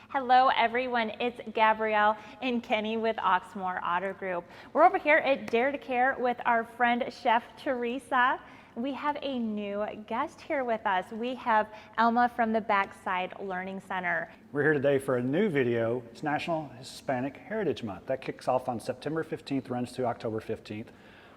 Hello everyone, it's Gabrielle and Kenny with Oxmoor Auto Group. We're over here at Dare to Care with our friend Chef Teresa. We have a new guest here with us. We have Alma from the Backside Learning Center. We're here today for a new video. It's National Hispanic Heritage Month. That kicks off on September 15th, runs to October 15th.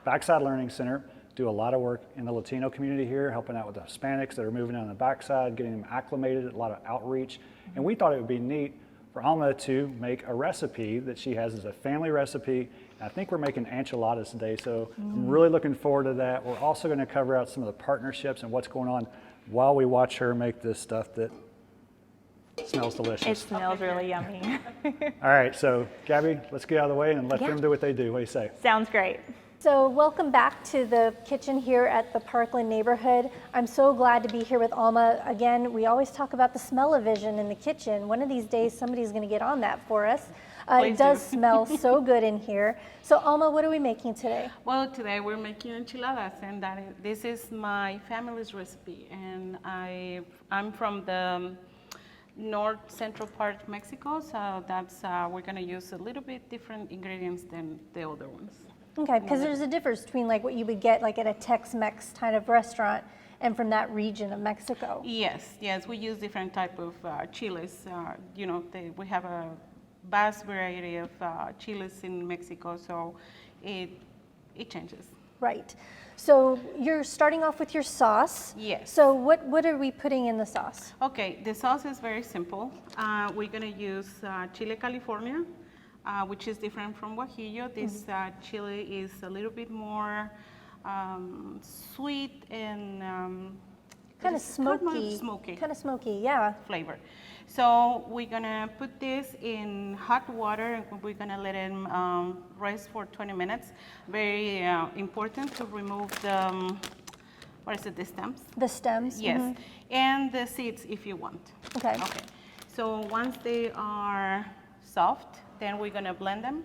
Backside Learning Center do a lot of work in the Latino community here, helping out with the Hispanics that are moving on the backside, getting them acclimated, a lot of outreach. And we thought it would be neat for Alma to make a recipe that she has as a family recipe. And I think we're making enchiladas today, so I'm really looking forward to that. We're also going to cover out some of the partnerships and what's going on while we watch her make this stuff that smells delicious. It smells really yummy. All right, so Gabby, let's get out of the way and let them do what they do. What do you say? Sounds great. So welcome back to the kitchen here at the Parkland neighborhood. I'm so glad to be here with Alma. Again, we always talk about the smell-o-vision in the kitchen. One of these days, somebody's going to get on that for us. It does smell so good in here. So Alma, what are we making today? Well, today we're making enchiladas, and this is my family's recipe. And I'm from the north central part of Mexico, so that's we're going to use a little bit different ingredients than the other ones. Okay, because there's a difference between like what you would get like at a Tex-Mex kind of restaurant and from that region of Mexico. Yes, we use different type of chiles. We have a vast variety of chiles in Mexico, so it changes. Right. So you're starting off with your sauce. Yes. So what are we putting in the sauce? Okay, the sauce is very simple. We're going to use Chile California, which is different from guajillo. This chili is a little bit more sweet and kind of smoky. Kind of smoky, yeah. Flavor. So we're gonna put this in hot water and we're gonna let it rest for 20 minutes. Very important to remove the, the stems? The stems? Yes, and the seeds if you want. Okay. Okay. So once they are soft, then we're gonna blend them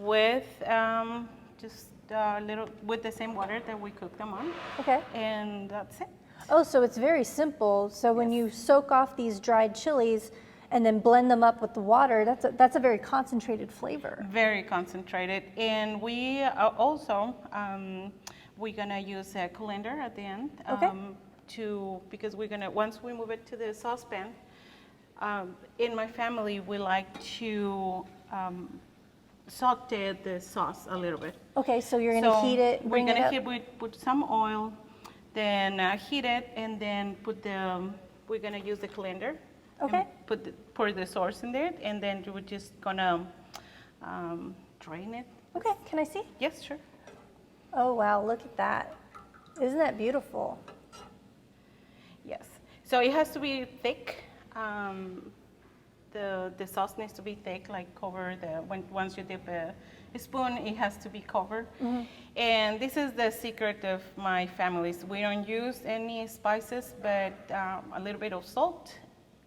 with just a little, with the same water that we cooked them on. Okay. And that's it. Oh, so it's very simple. So when you soak off these dried chilies and then blend them up with the water, that's a very concentrated flavor. Very concentrated. And we also, we're gonna use a colander at the end. Okay. Because we're gonna, once we move it to the saucepan, in my family, we like to saute the sauce a little bit. Okay, so you're gonna heat it, we're gonna heat it, put some oil, then heat it, and then we're gonna use the colander. Okay. Pour the sauce in there, and then we're just gonna drain it. Okay, can I see? Yes, sure. Oh wow, look at that. Isn't that beautiful? Yes. So it has to be thick. The sauce needs to be thick, like cover once you dip a spoon, it has to be covered. And this is the secret of my families. We don't use any spices, but a little bit of salt,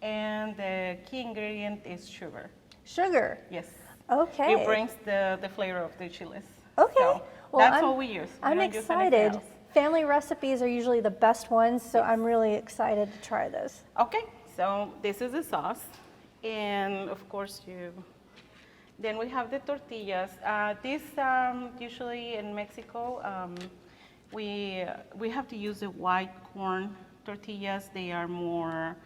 and the key ingredient is sugar. Sugar? Yes. Okay. It brings the flavor of the chiles. Okay. So well, that's what we use. I'm excited. Family recipes are usually the best ones, so I'm really excited to try this. Okay, so this is the sauce. And of course, then we have the tortillas. This usually in Mexico, we have to use the white corn tortillas. They are more,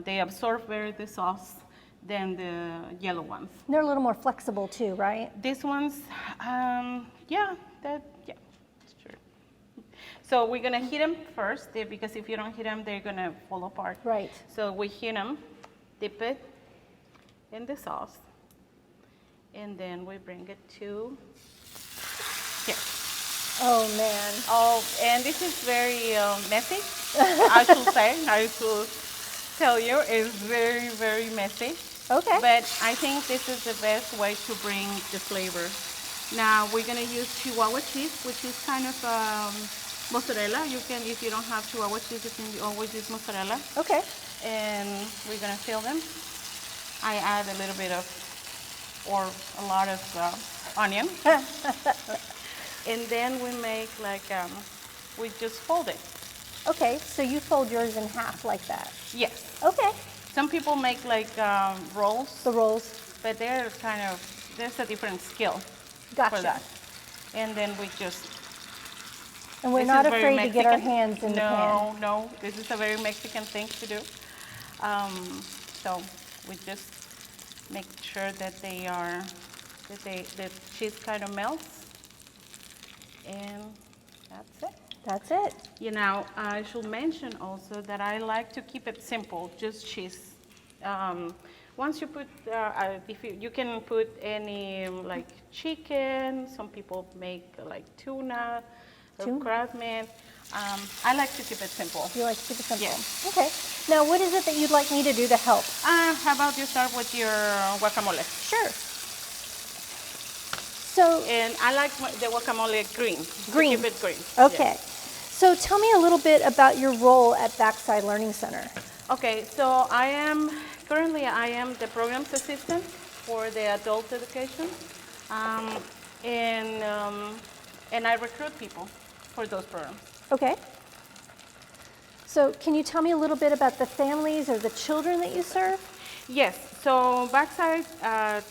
they absorb better the sauce than the yellow ones. They're a little more flexible too, right? These ones, yeah, it's true. So we're gonna heat them first, because if you don't heat them, they're gonna fall apart. Right. So we heat them, dip it in the sauce, and then we bring it to here. Oh man. Oh, and this is very messy. I should tell you, it's very, very messy. Okay. But I think this is the best way to bring the flavor. Now we're gonna use Chihuahua cheese, which is kind of mozzarella. You can, if you don't have Chihuahua cheese, you can always use mozzarella. Okay. And we're gonna fill them. I add a little bit of, or a lot of onion. And then we make like, we just fold it. Okay, so you fold yours in half like that? Yes. Okay. Some people make like rolls, The rolls. but they're kind of, there's a different skill Gotcha. for that. And then we just, And we're this not is very afraid to get our Mexican. hands in the pan. No, this is a very Mexican thing to do. So we just make sure that they are, that cheese kind of melts, and that's it. That's it. You know, I should mention also that I like to keep it simple, just cheese. Once you put, if you can put any like chicken, some people make like tuna or crab meat. I like to keep it simple. You like to keep it simple? Yeah. Okay. Now, what is it that you'd like me to do to help? How about you start with your guacamole? Sure. So, And I like the guacamole green. Green. To keep it green. okay. Yeah. So tell me a little bit about your role at Backside Learning Center. Okay, so currently I am the programs assistant for the adult education. And I recruit people for those programs. Okay. So can you tell me a little bit about the families or the children that you serve? Yes, so Backside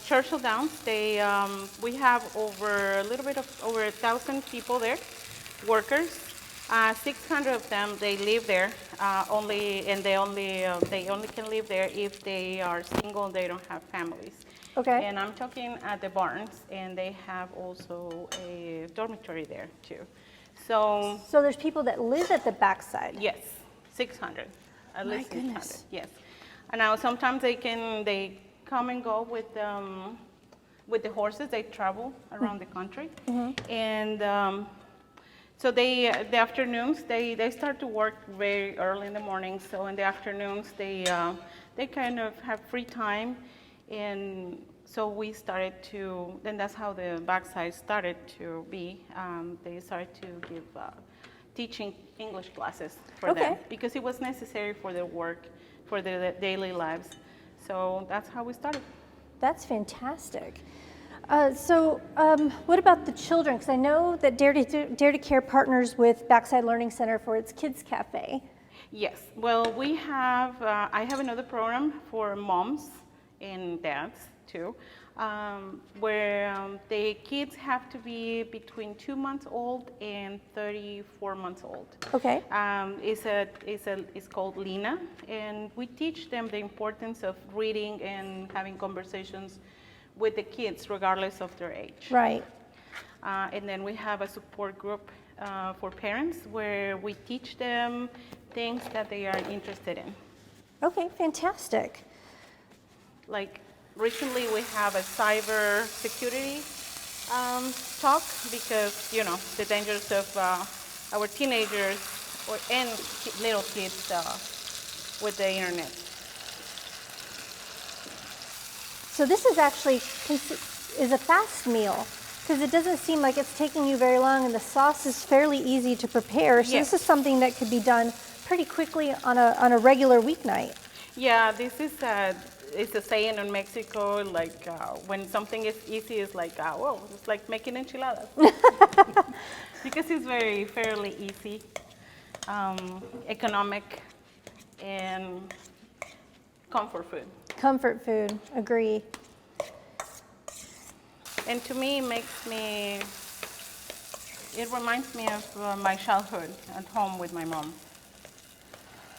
Churchill Downs, we have a little bit over 1,000 people there, workers. 600 of them, they live there and they only can live there if they are single and they don't have families. Okay. And I'm talking at the barns, and they have also a dormitory there too. So So there's people that live at the Backside. yes, 600, at My least 600. goodness. Yes. And now sometimes they come and go with the horses. They travel around the country, and so the afternoons they start to work very early in the morning. So in the afternoons they kind of have free time, and so we started to. Then that's how the Backside started to be. They started to give teaching English classes for them because it was necessary for their work, for their daily lives. So that's how we started. That's fantastic. What about the children? Because I know that Dare to Care partners with Backside Learning Center for its Kids Cafe. Yes. Well, we have. I have another program for moms and dads too, where the kids have to be between 2 months old and 34 months old. Okay. It's called Lina, and we teach them the importance of reading and having conversations with the kids, regardless of their age. Right. And then we have a support group for parents where we teach them things that they are interested in. Okay, fantastic. Like recently we have a cyber security talk because, you know, the dangers of our teenagers and little kids with the internet. So this is actually is a fast meal because it doesn't seem like it's taking you very long, and the sauce is fairly easy to prepare. So Yes. this is something that could be done pretty quickly on a regular weeknight. Yeah, this is it's a saying in Mexico, like when something is easy, it's like, whoa, it's like making enchiladas. Because it's fairly easy, economic, and comfort food. Comfort food, agree. And to me, it reminds me of my childhood at home with my mom.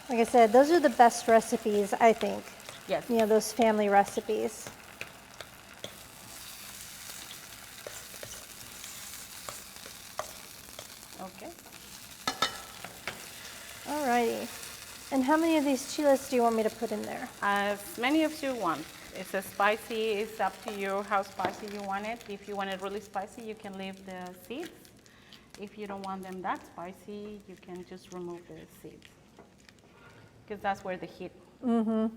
Like I said, those are the best recipes, I think. Yes. You know, those family recipes. Okay. Alrighty. And how many of these chiles do you want me to put in there? As many as you want. It's a spicy, it's up to you how spicy you want it. If you want it really spicy, you can leave the seeds. If you don't want them that spicy, you can just remove the seeds. Because that's where the heat is.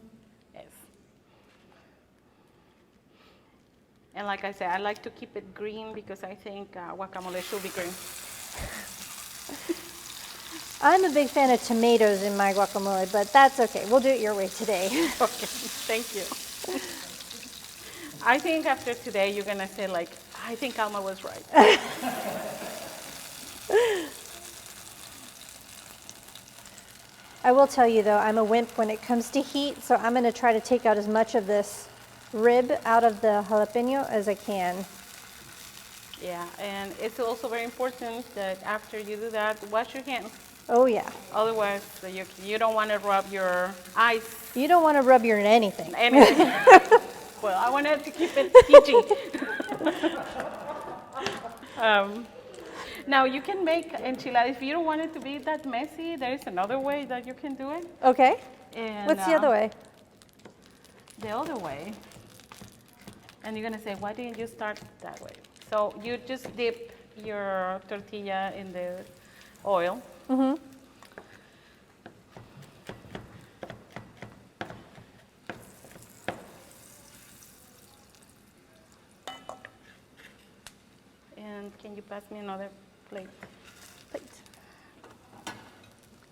And like I said, I like to keep it green because I think guacamole should be green. I'm a big fan of tomatoes in my guacamole, but that's okay. We'll do it your way today. Okay, thank you. I think after today, you're going to say, like, I think Alma was right. I will tell you though, I'm a wimp when it comes to heat, so I'm gonna try to take out as much of this rib out of the jalapeno as I can. Yeah, and it's also very important that after you do that, wash your hands. Oh yeah. Otherwise, you don't want to rub your eyes. You don't want to rub your anything. Anything. Well, I wanted to keep it PG. Now you can make enchiladas. If you don't want it to be that messy, there is another way that you can do it. Okay. And, What's the other way? The other way. And you're gonna say, why didn't you start that way? So you just dip your tortilla in the oil. Mm-hmm. And can you pass me another plate?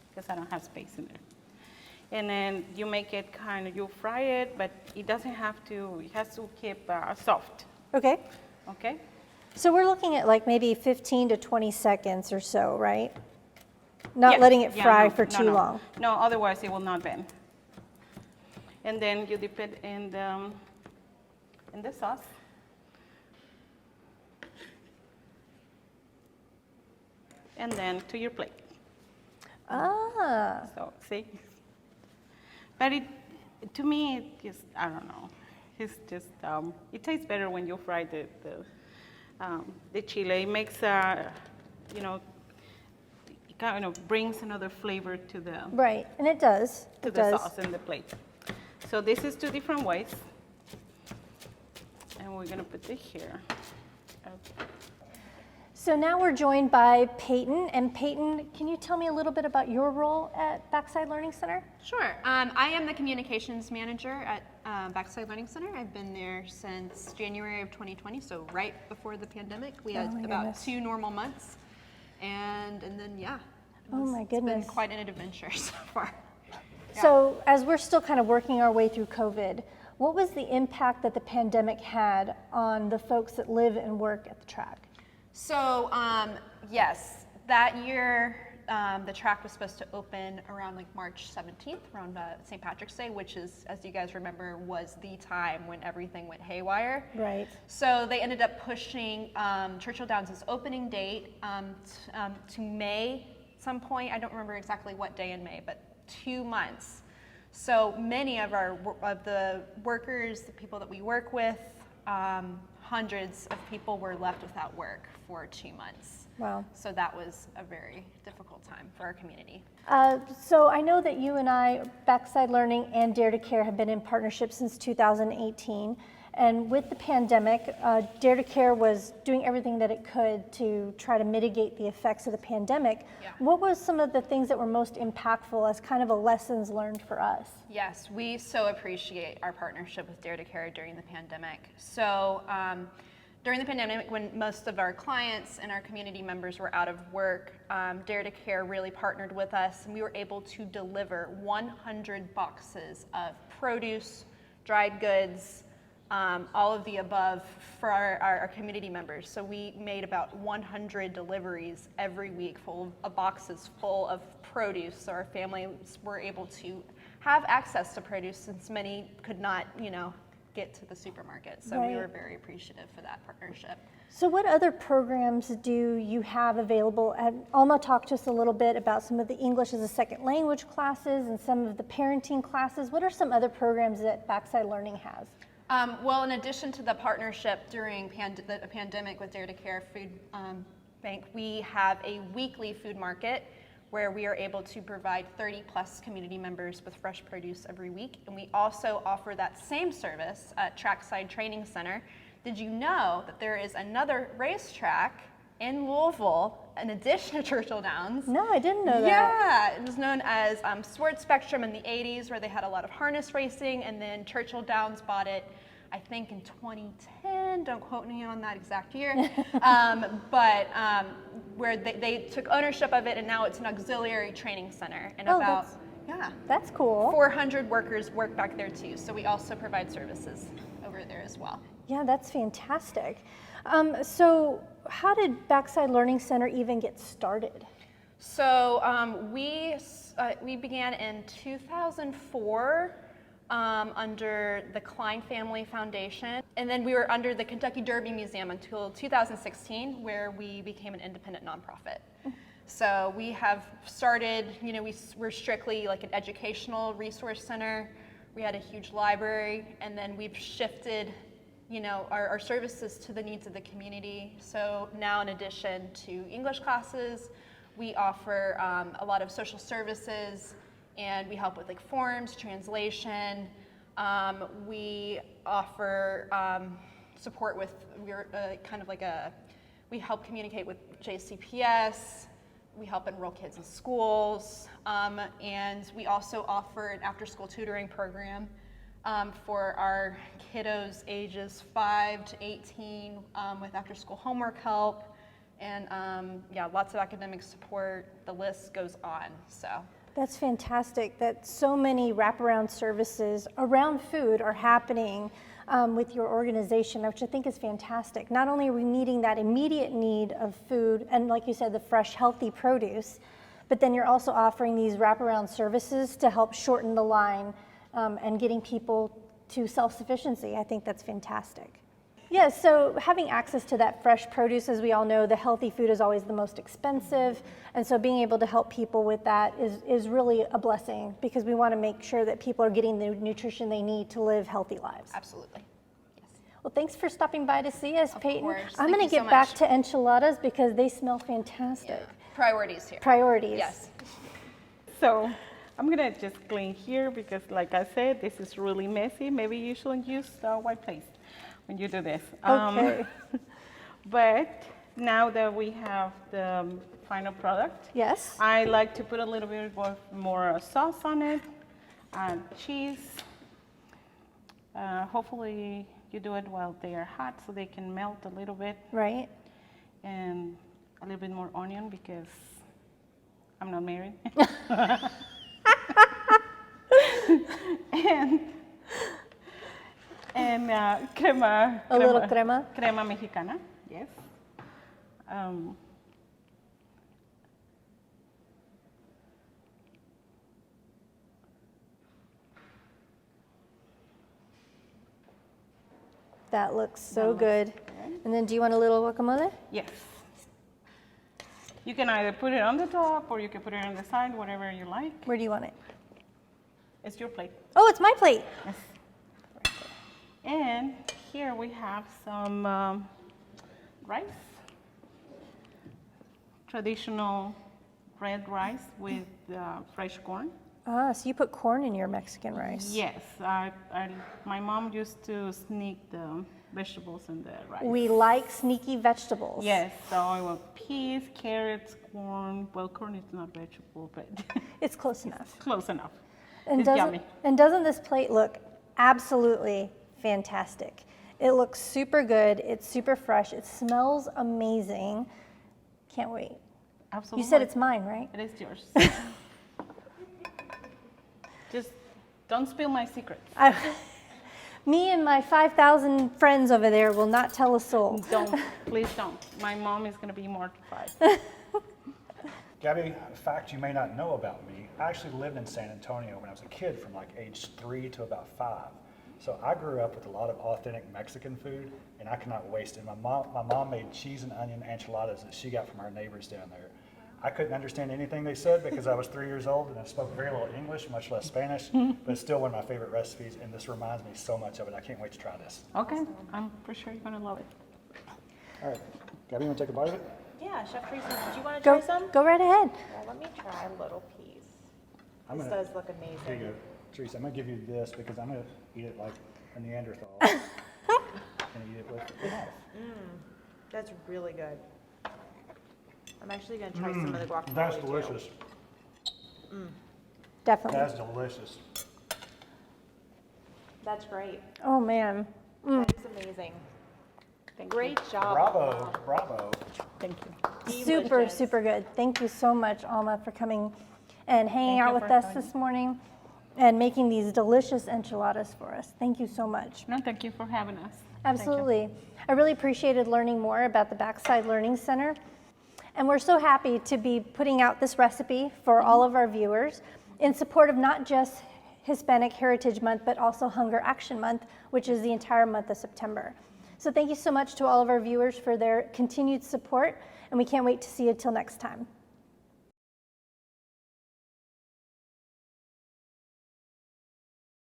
Because I don't have space in there. And then you make it you fry it, but it doesn't have to, it has to keep soft, Okay. okay? So we're looking at like maybe 15 to 20 seconds or so, right? Not Yeah, letting it yeah, fry no, for no, too no. long. No, otherwise it will not bend. And then you dip it in the sauce. And then to your plate. Ah. So, see? But to me, it just, I don't know. It's just, it tastes better when you fry the chile. It makes, you know, it kind of brings another flavor to the Right, and it does. to It the does. sauce and the plate. So this is two different ways. And we're gonna put it here. Okay. So now we're joined by Peyton. And Peyton, can you tell me a little bit about your role at Backside Learning Center? Sure. I am the communications manager at Backside Learning Center. I've been there since January of 2020, so right before the pandemic. We had Oh my about goodness. 2 normal months, and then yeah. Oh my It's goodness. been quite an adventure so far. So as we're still kind of working our way through COVID, what was the impact that the pandemic had on the folks that live and work at the track? So yes, that year the track was supposed to open around like March 17th, around St. Patrick's Day, which is, as you guys remember, was the time when everything went haywire. Right. So they ended up pushing Churchill Downs' opening date to May some point. I don't remember exactly what day in May, but 2 months. So many of the workers, the people that we work with, hundreds of people were left without work for 2 months. Wow. So that was a very difficult time for our community. So I know that you and I, Backside Learning and Dare to Care, have been in partnership since 2018. And with the pandemic, Dare to Care was doing everything that it could to try to mitigate the effects of the pandemic. Yeah. What was some of the things that were most impactful as kind of a lessons learned for us? Yes, we so appreciate our partnership with Dare to Care during the pandemic. So during the pandemic, when most of our clients and our community members were out of work, Dare to Care really partnered with us, and we were able to deliver 100 boxes of produce, dried goods, all of the above for our community members. So we made about 100 deliveries every week, full of boxes full of produce, so our families were able to have access to produce since many could not, get to the supermarket. So we Right. were very appreciative for that partnership. So what other programs do you have available? And Alma talked to us a little bit about some of the English as a second language classes and some of the parenting classes. What are some other programs that Backside Learning has? Well, in addition to the partnership during the pandemic with Dare to Care Food Bank, we have a weekly food market where we are able to provide 30 plus community members with fresh produce every week. And we also offer that same service at Trackside Training Center. Did you know that there is another racetrack in Louisville in addition to Churchill Downs? No, I didn't know that. Yeah, it was known as Sport Spectrum in the 80s, where they had a lot of harness racing, and then Churchill Downs bought it, I think in 2010, don't quote me on that exact year, but where they took ownership of it, and now it's an auxiliary training center, and That's cool. 400 workers work back there too, so we also provide services over there as well. Yeah, that's fantastic. So how did Backside Learning Center even get started? So we began in 2004 under the Klein Family Foundation, and then we were under the Kentucky Derby Museum until 2016, where we became an independent nonprofit. So we have started, we're strictly like an educational resource center. We had a huge library, and then we've shifted, our services to the needs of the community. So now, in addition to English classes, we offer a lot of social services, and we help with like forms, translation. We offer support with, we help communicate with JCPS. We help enroll kids in schools, and we also offer an after-school tutoring program for our kiddos ages 5 to 18 with after-school homework help, and lots of academic support. The list goes on. So That's fantastic that so many wraparound services around food are happening with your organization, which I think is fantastic. Not only are we meeting that immediate need of food and, like you said, the fresh, healthy produce, but then you're also offering these wraparound services to help shorten the line and getting people to self-sufficiency. I think that's fantastic. Yeah, so having access to that fresh produce, as we all know, the healthy food is always the most expensive. And so being able to help people with that is really a blessing, because we want to make sure that people are getting the nutrition they need to live healthy lives. absolutely. Yes. Well, thanks for stopping by to see us, Peyton. course. I'm Thank going you to so get back much. to enchiladas because they smell fantastic. Yeah. Priorities here. Priorities. Yes. So I'm gonna just clean here because, like I said, this is really messy. Maybe you shouldn't use white paste when you do this. Okay. But now that we have the final product, Yes. I like to put a little bit more sauce on it, cheese. Hopefully you do it while they are hot so they can melt a little bit, Right. and a little bit more onion because I'm not married. and crema. A little crema. Crema mexicana, yes. That looks so good. And then do you want a little guacamole? Yes. You can either put it on the top or you can put it on the side, whatever you like. Where do you want it? It's your plate. Oh, it's my plate. Yes. And here we have some rice. Traditional red rice with fresh corn. Ah, so you put corn in your Mexican rice. Yes, my mom used to sneak the vegetables in the rice. We like sneaky vegetables. Yes, so I want peas, carrots, corn. Well, corn is not vegetable, but It's close enough. close enough. And It's doesn't, yummy. and doesn't this plate look absolutely fantastic? It looks super good. It's super fresh. It smells amazing. Can't wait. Absolutely. You said it's mine, right? It is yours. Just don't spill my secrets. Me and my 5,000 friends over there will not tell a soul. Don't, please don't. My mom is going to be mortified. Gabby, a fact you may not know about me, I actually lived in San Antonio when I was a kid from like age 3 to about 5. So I grew up with a lot of authentic Mexican food, and I cannot waste it. My mom made cheese and onion enchiladas that she got from our neighbors down there. I couldn't understand anything they said because I was 3 years old and I spoke very little English, much less Spanish, but it's still one of my favorite recipes, and this reminds me so much of it. I can't wait to try this. Okay, I'm for sure you're going to love it. All right, Gabby, you want to take a bite of it? Yeah, Chef Teresa, did you want to try some? Go right ahead. Yeah, let me try a little piece. I'm This gonna- does look Here you amazing. go. Teresa, I'm going to give you this because I'm going to eat it like a Neanderthal. And eat it with a knife. That's really good. I'm actually going to try some of the guacamole That's too. delicious. Definitely. That's delicious. That's great. Oh, man. That is amazing. Great job. Bravo, bravo. Thank you. Super, Delicious. super good. Thank you so much, Alma, for coming and hanging Thank out you with for us having this morning and making these delicious enchiladas for us. Thank you so much. No, thank you for having us. Absolutely. I really appreciated learning more about the Backside Learning Center. And we're so happy to be putting out this recipe for all of our viewers in support of not just Hispanic Heritage Month, but also Hunger Action Month, which is the entire month of September. So thank you so much to all of our viewers for their continued support, and we can't wait to see you till next time.